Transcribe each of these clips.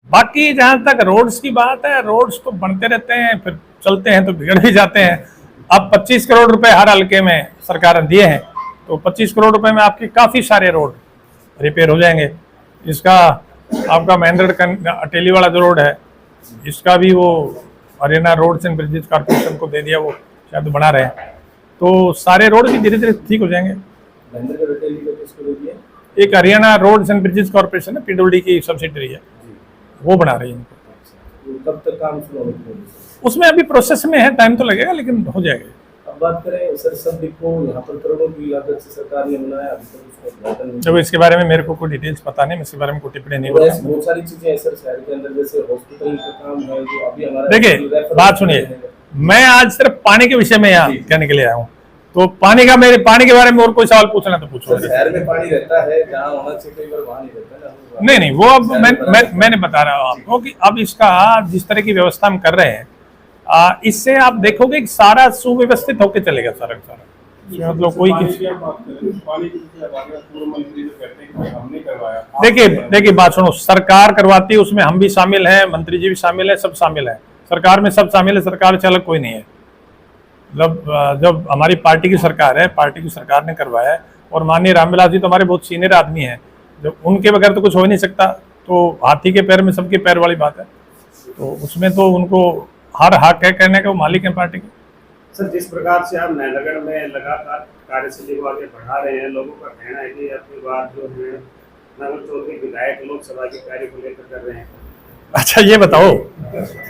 बाकी जहां तक रोड्स की बात है, रोड्स तो बनते रहते हैं, फिर चलते हैं तो बिगड़ भी जाते हैं। अब 25 करोड़ रुपए हर हल्के में सरकार ने दिए हैं, तो 25 करोड़ रुपए में आपके काफी सारे रोड रिपेयर हो जाएंगे। इसका आपका महेंद्रगढ़ अटेली वाला जो रोड है, इसका भी वो Haryana roads and bridges corporation को दे दिया, वो शायद बना रहे हैं। तो सारे रोड भी धीरे धीरे ठीक हो जाएंगे। एक Haryana roads and bridges corporation है, पीडब्ल्यूडी की सब्सिडरी है, वो बना रही है। कब तक काम शुरू होगा? उसमें अभी प्रोसेस में है, टाइम तो लगेगा लेकिन हो जाएगा। अब बात करें सरसद डिपो, यहाँ पर करोड़ों की लागत से सरकार ने बनाया, अभी तक उसका उद्घाटन नहीं। जब इसके बारे में मेरे को कोई डिटेल्स पता नहीं, मैं इसके बारे में कोई टिप्पणी नहीं बता। बहुत सारी चीजें हैं सर शहर के अंदर, जैसे हॉस्पिटल का काम है जो अभी हमारा। देखिए बात सुनिए, मैं आज सिर्फ पानी के विषय में यहाँ कहने के लिए आया हूँ, तो पानी का, मेरे पानी के बारे में और कोई सवाल पूछना तो पूछो। शहर में पानी रहता है, जहाँ होना चाहिए कई बार वहाँ नहीं रहता ना। नहीं, वो अब मैंने बता रहा हूँ आपको कि अब इसका जिस तरह की व्यवस्था हम कर रहे हैं, इससे आप देखोगे कि सारा सुव्यवस्थित होकर चलेगा सारा सारा। मतलब कोई देखिए बात सुनो, सरकार करवाती है, उसमें हम भी शामिल हैं, मंत्री जी भी शामिल है, सब शामिल है, सरकार में सब शामिल है, सरकार से अलग कोई नहीं है। मतलब जब हमारी पार्टी की सरकार है, पार्टी की सरकार ने करवाया है, और माननीय रामविलास जी तो हमारे बहुत सीनियर आदमी हैं, जब उनके बगैर तो कुछ हो ही नहीं सकता। तो हाथी के पैर में सबके पैर वाली बात है, तो उसमें तो उनको हर हक है कहने का, वो मालिक है पार्टी के। सर, जिस प्रकार से आप नैनगढ़ में लगातार कार्यशैली को आगे बढ़ा रहे हैं, लोगों का कहना है कि आपकी बात जो है नगर चौधरी विधायक लोकसभा के कार्य को लेकर कर रहे हैं। अच्छा ये बताओ,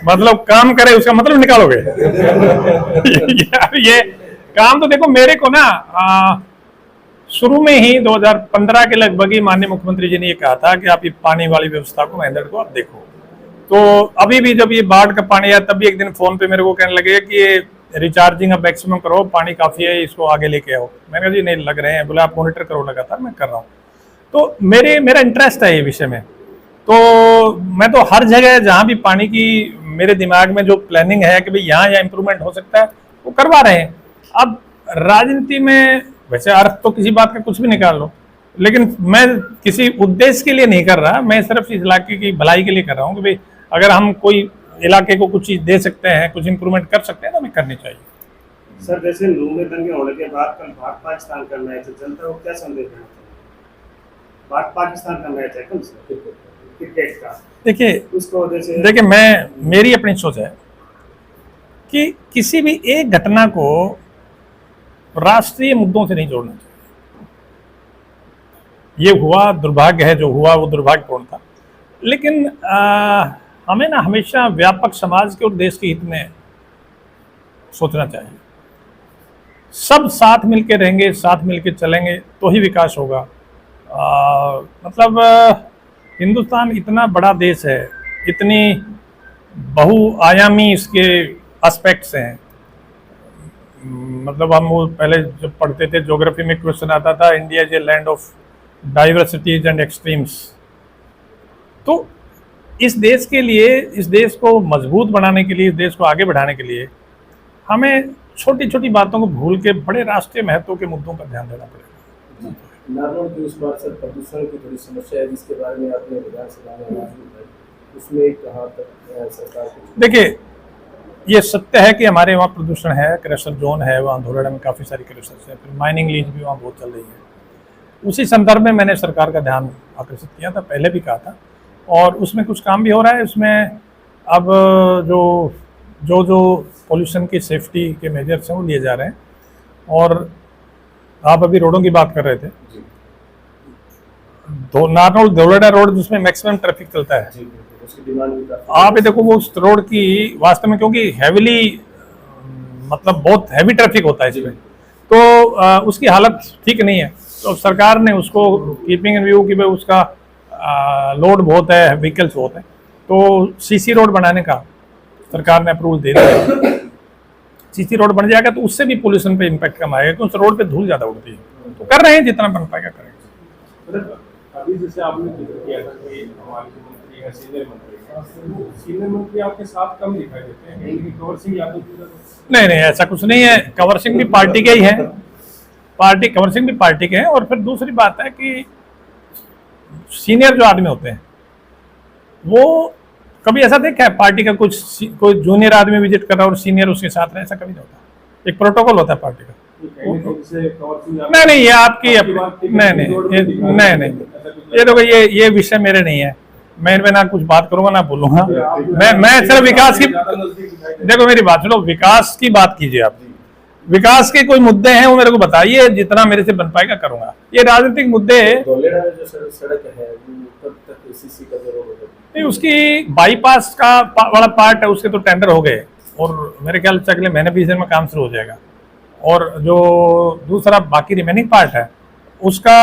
मतलब काम करे उसका मतलब निकालोगे? यार ये काम तो देखो, मेरे को ना शुरू में ही 2015 के लगभग ही माननीय मुख्यमंत्री जी ने ये कहा था कि आप ये पानी वाली व्यवस्था को, महेंद्रगढ़ को आप देखो। तो अभी भी जब ये बाढ़ का पानी आया, तब भी एक दिन फोन पे मेरे को कहने लगे कि ये रिचार्जिंग अब मैक्सिमम करो, पानी काफी है, इसको आगे लेके आओ। मैंने कहा जी नहीं लग रहे हैं, बोले आप मॉनिटर करो लगातार, मैं कर रहा हूँ। तो मेरा इंटरेस्ट है ये विषय में, तो मैं तो हर जगह जहाँ भी पानी की मेरे दिमाग में जो प्लानिंग है कि भाई यहाँ इम्प्रूवमेंट हो सकता है, वो करवा रहे हैं। अब राजनीति में वैसे अर्थ तो किसी बात का कुछ भी निकाल लो, लेकिन मैं किसी उद्देश्य के लिए नहीं कर रहा, मैं सिर्फ इस इलाके की भलाई के लिए कर रहा हूँ कि भाई अगर हम कोई इलाके को कुछ चीज दे सकते हैं, कुछ इंप्रूवमेंट कर सकते हैं, तो हमें करनी चाहिए। सर, जैसे नूह में दंगे होने के बाद कल भारत पाकिस्तान का मैच है, जनता को क्या संदेश देना चाहिए? भारत पाकिस्तान का मैच है कल से क्रिकेट का। देखिए मेरी अपनी सोच है कि किसी भी एक घटना को राष्ट्रीय मुद्दों से नहीं जोड़ना चाहिए। ये हुआ, दुर्भाग्य है जो हुआ, वो दुर्भाग्यपूर्ण था, लेकिन हमें ना हमेशा व्यापक समाज के और देश के हित में सोचना चाहिए। सब साथ मिलके रहेंगे, साथ मिलके चलेंगे तो ही विकास होगा। मतलब हिंदुस्तान इतना बड़ा देश है, इतनी बहुआयामी इसके एस्पेक्ट्स हैं। मतलब हम वो पहले जब पढ़ते थे ज्योग्राफी में क्वेश्चन आता था, India is a land of diversities and extremes. तो इस देश के लिए, इस देश को मजबूत बनाने के लिए, इस देश को आगे बढ़ाने के लिए हमें छोटी छोटी बातों को भूल के बड़े राष्ट्रीय महत्व के मुद्दों पर ध्यान देना पड़ेगा। नारनौल की उस बार सर प्रदूषण की थोड़ी समस्या है, जिसके बारे में आपने विधानसभा में आवाज उठाई, उसमें कहाँ तक सरकार? देखिए ये सत्य है कि हमारे वहाँ प्रदूषण है, क्रशर जोन है, वहाँ धोलाडा में काफ़ी सारी क्रशर्स है, फिर माइनिंग लीज भी वहाँ बहुत चल रही है। उसी संदर्भ में मैंने सरकार का ध्यान आकर्षित किया था, पहले भी कहा था, और उसमें कुछ काम भी हो रहा है। उसमें अब जो पोल्यूशन की सेफ्टी के मेजर्स हैं वो लिए जा रहे हैं। और आप अभी रोडों की बात कर रहे थे, नारनौल धोलाडा रोड जिसमें मैक्सिमम ट्रैफिक चलता है, आप ये देखो वो उस रोड की वास्तव में, क्योंकि हैविली मतलब बहुत हैवी ट्रैफिक होता है इसमें, तो उसकी हालत ठीक नहीं है। तो सरकार ने उसको कीपिंग इन व्यू कि भाई उसका लोड बहुत है, व्हीकल्स बहुत है, तो सीसी रोड बनाने का सरकार ने अप्रूवल दे दिया है। सीसी रोड बन जाएगा तो उससे भी पोल्यूशन पे इम्पैक्ट कम आएगा, क्योंकि उस रोड पे धूल ज्यादा उड़ती है। तो कर रहे हैं, जितना बन पाएगा करेंगे। अभी जैसे आपने जिक्र किया था कि हमारे जो मंत्री है सीनियर मंत्री आपके साथ कम दिखाई देते हैं, कंवर सिंह यादव? नहीं, ऐसा कुछ नहीं है। कंवर सिंह भी पार्टी के ही है, कंवर सिंह भी पार्टी के हैं। और फिर दूसरी बात है कि सीनियर जो आदमी होते हैं वो कभी ऐसा देखा है पार्टी का कोई जूनियर आदमी विजिट कर रहा है और सीनियर उसके साथ रहे? ऐसा कभी नहीं होता। एक प्रोटोकॉल होता है पार्टी का। नहीं, ये आपकी नहीं, ये देखो, ये विषय मेरे नहीं है। मैं इनमें ना कुछ बात करूंगा ना बोलूंगा। मैं सिर्फ विकास की, देखो मेरी बात सुनो, विकास की बात कीजिए आप। विकास के कोई मुद्दे हैं वो मेरे को बताइए, जितना मेरे से बन पाएगा करूंगा। ये राजनीतिक मुद्दे जो सड़क है वो कब तक सीसी का जरूरत होगा? नहीं, उसकी बाईपास का वाला पार्ट है, उसके तो टेंडर हो गए और मेरे ख्याल से अगले महीने 20 दिन में काम शुरू हो जाएगा। और जो दूसरा बाकी रिमेनिंग पार्ट है उसका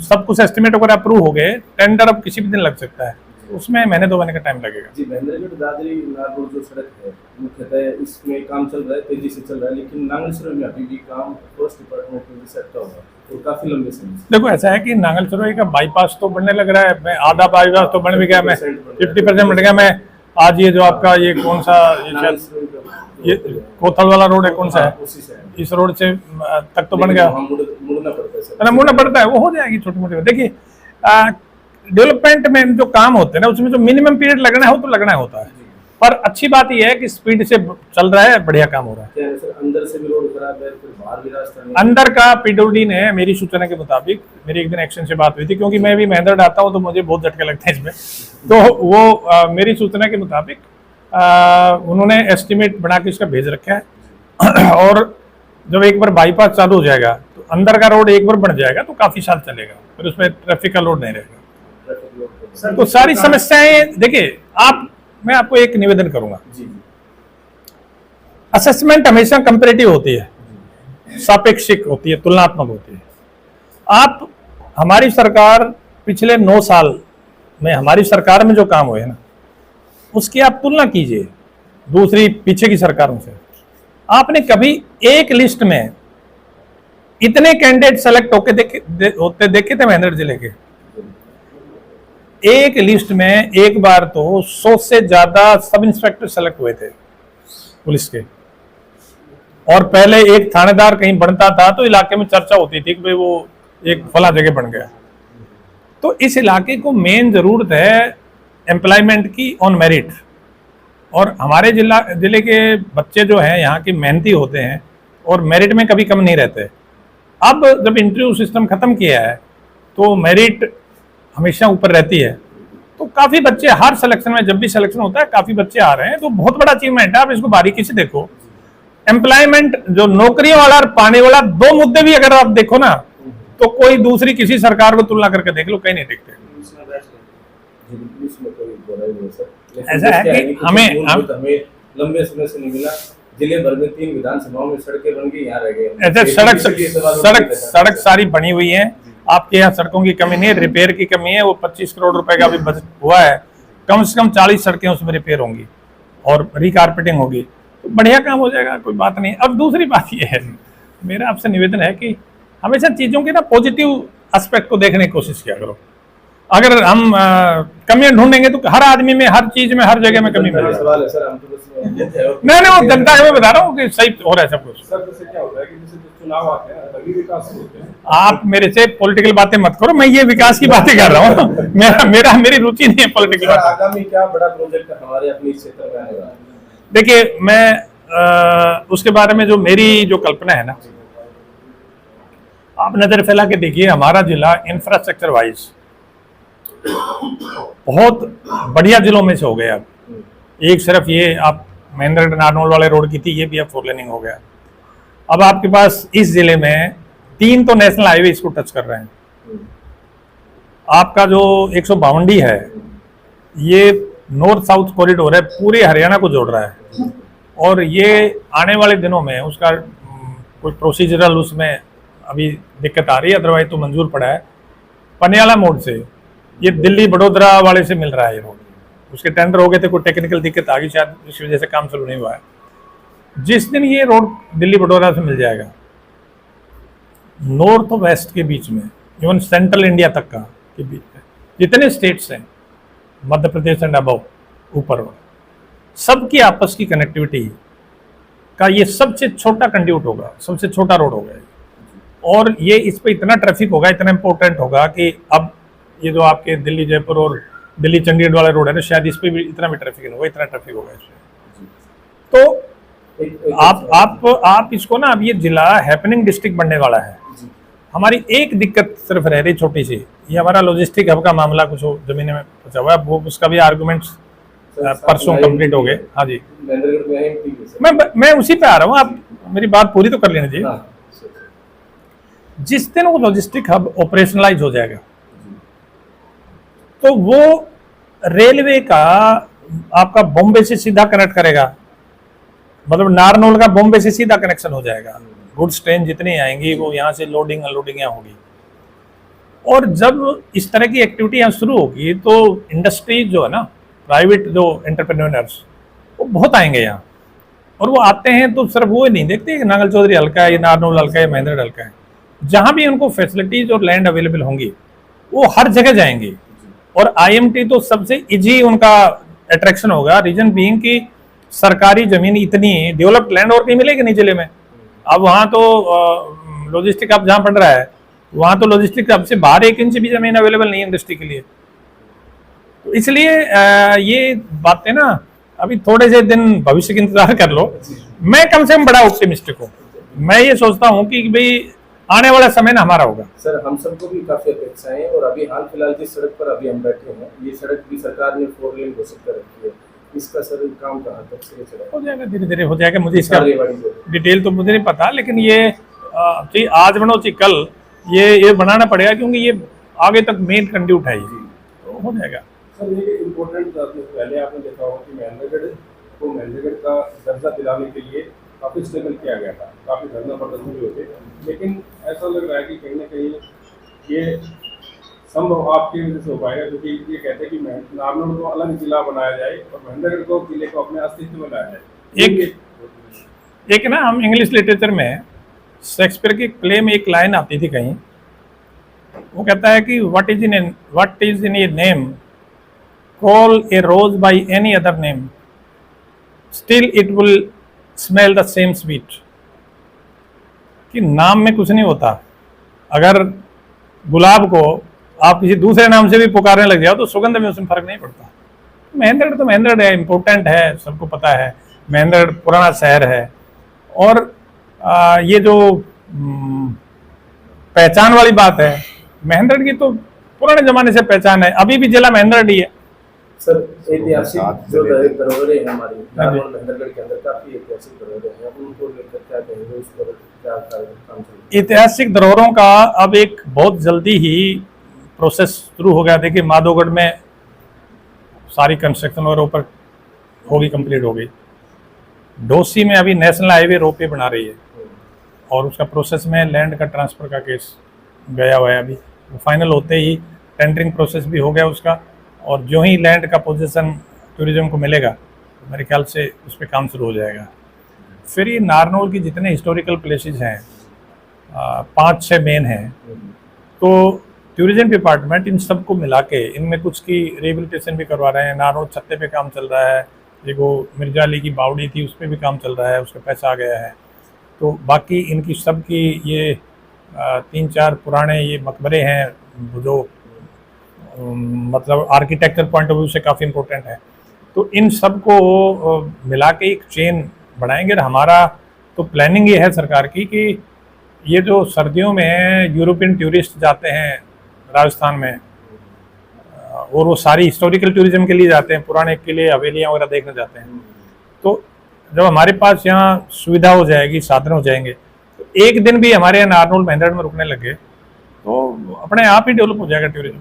सब कुछ एस्टिमेट वगैरह अप्रूव हो गए, टेंडर अब किसी भी दिन लग सकता है, उसमें महीने 2 महीने का टाइम लगेगा। जी, महेंद्रगढ़ दादरी नागौर जो सड़क है मुख्यतः इसमें काम चल रहा है, तेजी से चल रहा है, लेकिन नांगल में अभी भी काम फर्स्ट डिपार्टमेंट में से अटका हुआ है और काफी लंबे समय से। देखो ऐसा है कि नांगल सरोई का बाईपास तो बनने लग रहा है, मैं आधा बाईपास तो बन भी गया, मैं 50% बन गया। मैं आज ये जो आपका ये कौन सा ये कोथल वाला रोड है, कौन सा है, इस रोड से तक तो बन गया, मुड़ना पड़ता है, वो हो जाएगी छोटी मोटी। देखिए डेवलपमेंट में जो काम होते हैं ना उसमें जो मिनिमम पीरियड लगना है वो तो लगना होता है, पर अच्छी बात यह है कि स्पीड से चल रहा है, बढ़िया काम हो रहा है। अंदर से भी रोड खराब है, फिर बाहर भी रास्ता नहीं। अंदर का पीडब्ल्यूडी ने मेरी सूचना के मुताबिक, मेरी एक दिन एक्शन से बात हुई थी, क्योंकि मैं भी महेंद्र आता हूँ तो मुझे बहुत झटके लगते हैं इसमें, तो वो मेरी सूचना के मुताबिक उन्होंने एस्टिमेट बना के इसका भेज रखा है और जब एक बार बाईपास चालू हो जाएगा तो अंदर का रोड एक बार बन जाएगा तो काफी साल चलेगा, फिर उसमें ट्रैफिक का लोड नहीं रहेगा। तो सारी समस्याएं देखिए मैं आपको एक निवेदन करूंगा, असेसमेंट हमेशा कंपैरेटिव होती है, सापेक्षिक होती है, तुलनात्मक होती है। आप हमारी सरकार पिछले 9 साल में हमारी सरकार में जो काम हुए ना उसकी आप तुलना कीजिए दूसरी पीछे की सरकारों से। आपने कभी एक लिस्ट में इतने कैंडिडेट सेलेक्ट होते देखे थे महेंद्र जिले के? एक लिस्ट में एक बार तो 100 से ज्यादा सब इंस्पेक्टर सेलेक्ट हुए थे पुलिस के, और पहले एक थानेदार कहीं बनता था तो इलाके में चर्चा होती थी कि भाई वो एक फला जगह बन गया। तो इस इलाके को मेन जरूरत है एम्प्लॉयमेंट की ऑन मेरिट, और हमारे जिले के बच्चे जो हैं यहाँ के मेहनती होते हैं और मेरिट में कभी कम नहीं रहते। अब जब इंटरव्यू सिस्टम खत्म किया है तो मेरिट हमेशा ऊपर रहती है, तो काफी बच्चे हर सिलेक्शन में, जब भी सिलेक्शन होता है काफी बच्चे आ रहे हैं, तो बहुत बड़ा अचीवमेंट है। आप इसको बारीकी से देखो, एम्प्लॉयमेंट जो नौकरियों वाला और पाने वाला, 2 मुद्दे भी अगर आप देखो ना तो कोई दूसरी किसी सरकार को तुलना करके देख लो, कहीं नहीं दिखते। ऐसा है कि हमें लंबे समय से नहीं मिला, जिले भर में 3 विधानसभाओं में सड़कें बन गई, यहाँ रह गए। ऐसे सड़क सारी बनी हुई है, आपके यहाँ सड़कों की कमी नहीं है, रिपेयर की कमी है। वो 25 करोड़ रुपए का भी बजट हुआ है, कम से कम 40 सड़कें उसमें रिपेयर होंगी और रिकारपेटिंग होगी, तो बढ़िया काम हो जाएगा, कोई बात नहीं। अब दूसरी बात ये है, मेरा आपसे निवेदन है कि हमेशा चीजों के ना पॉजिटिव एस्पेक्ट को देखने की कोशिश किया करो। अगर हम कमियां ढूंढेंगे तो हर आदमी में, हर चीज में, हर जगह में कमी मिलेगी। नहीं, वो जनता को बता रहा हूँ कि सही हो रहा है सब कुछ। क्या होता है कि जैसे चुनाव आते हैं तभी विकास होते हैं। आप मेरे से पॉलिटिकल बातें मत करो, मैं ये विकास की बातें कर रहा हूँ। मेरी रुचि नहीं है पॉलिटिकल बात। आगामी क्या बड़ा प्रोजेक्ट हमारे अपने क्षेत्र में आने वाला है? देखिए मैं उसके बारे में जो मेरी जो कल्पना है ना, आप नजर फैला के देखिए, हमारा जिला इंफ्रास्ट्रक्चर वाइज बहुत बढ़िया जिलों में से हो गया। अब एक सिर्फ ये आप महेंद्रगढ़ नारनौल वाले रोड की थी, ये भी अब 4 लेनिंग हो गया। अब आपके पास इस जिले में 3 तो नेशनल हाईवे इसको टच कर रहे हैं। आपका जो 152 है ये नॉर्थ साउथ कॉरिडोर है, पूरे हरियाणा को जोड़ रहा है, और ये आने वाले दिनों में उसका कोई प्रोसीजरल उसमें अभी दिक्कत आ रही है, अदरवाइज तो मंजूर पड़ा है। पनियाला मोड़ से ये दिल्ली बड़ोदरा वाले से मिल रहा है ये रोड, उसके टेंडर हो गए थे, कोई टेक्निकल दिक्कत आ गई शायद, इस वजह से काम शुरू नहीं हुआ है। जिस दिन ये रोड दिल्ली बड़ोदरा से मिल जाएगा, नॉर्थ और वेस्ट के बीच में, इवन सेंट्रल इंडिया तक का के बीच में जितने स्टेट्स हैं, मध्य प्रदेश एंड अबव ऊपर, सबकी आपस की कनेक्टिविटी का ये सबसे छोटा कंड्यूट होगा, सबसे छोटा रोड होगा, और ये इस पे इतना ट्रैफिक होगा, इतना इंपॉर्टेंट होगा कि अब ये जो आपके दिल्ली, जयपुर और दिल्ली चंडीगढ़ वाला रोड है ना, शायद इस पे भी इतना भी ट्रैफिक नहीं होगा, इतना ट्रैफिक होगा इसमें। तो आप इसको ना, अब ये जिला हैपनिंग डिस्ट्रिक्ट बनने वाला है। हमारी एक दिक्कत सिर्फ रह रही छोटी सी, ये हमारा लॉजिस्टिक हब का मामला कुछ जमीन में फंसा हुआ है, वो उसका भी आर्गुमेंट्स परसों कंप्लीट हो गए। हाँ जी, मैं उसी पे आ रहा हूँ, आप मेरी बात पूरी तो कर लेना चाहिए। जिस दिन वो लॉजिस्टिक हब ऑपरेशनलाइज हो जाएगा तो वो रेलवे का आपका बॉम्बे से सीधा कनेक्ट करेगा, मतलब नारनौल का बॉम्बे से सीधा कनेक्शन हो जाएगा। गुड्स ट्रेन जितनी आएंगी वो यहाँ से लोडिंग अनलोडिंग यहाँ होगी। और जब इस तरह की एक्टिविटी यहाँ शुरू होगी तो इंडस्ट्रीज जो है ना, प्राइवेट जो एंटरप्रेन्योर्स, वो बहुत आएंगे यहाँ। और वो आते हैं तो सिर्फ वो नहीं देखते कि नांगल चौधरी हल्का है, ये नारनौल हल्का है, महेंद्रगढ़ हल्का है। जहाँ भी उनको फैसिलिटीज और लैंड अवेलेबल होंगी वो हर जगह जाएंगी। और आईएमटी तो सबसे इजी उनका अट्रैक्शन होगा, रीजन बीइंग कि सरकारी जमीन इतनी डेवलप्ड लैंड और कहीं मिलेगी नहीं जिले में। अब वहाँ तो लॉजिस्टिक हब जहाँ पड़ रहा है, वहाँ तो लॉजिस्टिक हब से बाहर 1 इंच भी जमीन अवेलेबल नहीं है इंडस्ट्री के लिए। तो इसलिए ये बातें ना अभी थोड़े से दिन भविष्य का इंतजार कर लो। मैं कम से कम बड़ा ऑप्टिमिस्टिक हूँ। मैं ये सोचता हूँ कि भाई आने वाला समय ना हमारा होगा। सर, हम सबको भी काफी अपेक्षाएं हैं। और अभी हाल फिलहाल जिस सड़क पर अभी हम बैठे हैं, ये सड़क भी सरकार ने 4 लेन घोषित कर रखी है। इसका सर काम कहाँ तक से चला? हो जाएगा, धीरे धीरे हो जाएगा। मुझे इसका डिटेल तो मुझे नहीं पता, लेकिन ये आज बनो ची कल ये बनाना पड़ेगा, क्योंकि ये आगे तक मेन कंडी उठाई, तो हो जाएगा। सर, ये इम्पोर्टेंट पहले आपने देखा होगा कि महेंद्रगढ़ का दर्जा दिलाने के लिए काफ़ी स्ट्रगल किया गया था, काफ़ी धरना प्रदर्शन भी होते, लेकिन ऐसा लग रहा है कि कहीं ना कहीं ये संभव आपकी वजह से हो पाएगा, क्योंकि ये कहते हैं कि नारनौल को अलग जिला बनाया जाए और महेंद्रगढ़ को जिले को अपने अस्तित्व में लाया जाए। एक ना, हम इंग्लिश लिटरेचर में शेक्सपियर की प्ले में एक लाइन आती थी कहीं, वो कहता है कि what is in a name, call a rose by any other name, still it will smell the same sweet. कि नाम में कुछ नहीं होता, अगर गुलाब को आप किसी दूसरे नाम से भी पुकारने लग जाओ तो सुगंध में उसमें फर्क नहीं पड़ता। महेंद्रगढ़ तो महेंद्रगढ़ है, इम्पोर्टेंट है, सबको पता है। महेंद्रगढ़ पुराना शहर है। और ये जो पहचान वाली बात है, महेंद्रगढ़ की तो पुराने जमाने से पहचान है, अभी भी जिला महेंद्रगढ़ ही है। सर, ऐतिहासिक जो धरोहरें हैं हमारी नारनौल महेंद्रगढ़ के अंदर, काफी ऐतिहासिक धरोहरें हैं, उनको लेकर क्या कहेंगे? उस पर क्या काम चल रहा है? ऐतिहासिक धरोहरों का अब एक बहुत जल्दी ही प्रोसेस शुरू हो गया। देखिए, माधोगढ़ में सारी कंस्ट्रक्शन और ऊपर होगी, कंप्लीट हो गई। डोसी में अभी नेशनल हाईवे रोपवे बना रही है और उसका प्रोसेस में लैंड का ट्रांसफर का केस गया हुआ है। अभी वो फाइनल होते ही टेंडरिंग प्रोसेस भी हो गया उसका, और जो ही लैंड का पोजीशन टूरिज्म को मिलेगा मेरे ख्याल से उस पर काम शुरू हो जाएगा। फिर ये नारनौल की जितने हिस्टोरिकल प्लेसेस हैं, 5-6 मेन हैं, तो टूरिज्म डिपार्टमेंट इन सबको मिला के इनमें कुछ की रिहेबिलिटेशन भी करवा रहे हैं। नारनौल छत्ते पे काम चल रहा है, देखो मिर्जा अली की बावड़ी थी उस पर भी काम चल रहा है, उसका पैसा आ गया है। तो बाकी इनकी सब की ये 3-4 पुराने ये मकबरे हैं जो मतलब आर्किटेक्चर पॉइंट ऑफ व्यू से काफ़ी इम्पोर्टेंट है। तो इन सब को मिला के एक चेन बनाएंगे। और हमारा तो प्लानिंग ये है सरकार की कि ये जो सर्दियों में यूरोपियन टूरिस्ट जाते हैं राजस्थान में, और वो सारी हिस्टोरिकल टूरिज्म के लिए जाते हैं, पुराने किले हवेलियाँ वगैरह देखने जाते हैं, तो जब हमारे पास यहाँ सुविधा हो जाएगी, साधन हो जाएंगे, तो एक दिन भी हमारे यहाँ नारनौल महेंद्रगढ़ में रुकने लगे तो अपने आप ही डेवलप हो जाएगा टूरिज्म।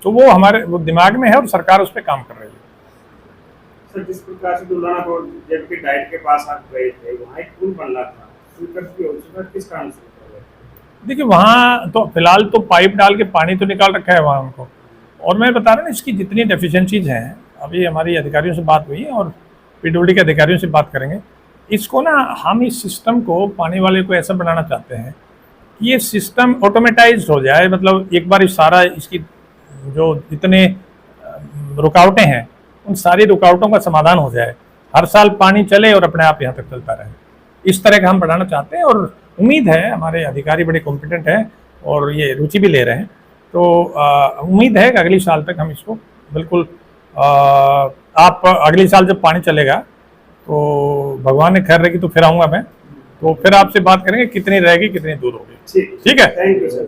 तो वो हमारे वो दिमाग में है और सरकार उस पर काम कर रही है। सर, जिस प्रकार से दुलाना को जबकि डाइट के पास आप गए थे, वहाँ एक पुल बनना था, किस कारण से? देखिए, वहाँ तो फिलहाल तो पाइप डाल के पानी तो निकाल रखा है वहाँ उनको। और मैं बता रहा हूँ इसकी जितनी डेफिशिएंसीज हैं, अभी हमारी अधिकारियों से बात हुई है और पीडब्ल्यूडी के अधिकारियों से बात करेंगे। इसको ना हम इस सिस्टम को पानी वाले को ऐसा बनाना चाहते हैं कि ये सिस्टम ऑटोमेटाइज हो जाए, मतलब एक बार सारा इसकी जो जितने रुकावटें हैं उन सारी रुकावटों का समाधान हो जाए, हर साल पानी चले और अपने आप यहाँ तक चलता रहे। इस तरह का हम बढ़ाना चाहते हैं और उम्मीद है हमारे अधिकारी बड़े कॉम्पिटेंट हैं और ये रुचि भी ले रहे हैं। तो उम्मीद है कि अगली साल तक हम इसको बिल्कुल आप अगले साल जब पानी चलेगा तो भगवान ने खैर रखी तो फिर आऊँगा मैं, तो फिर आपसे बात करेंगे कितनी रहेगी कितनी दूर होगी। ठीक ठीक है। Thank you sir.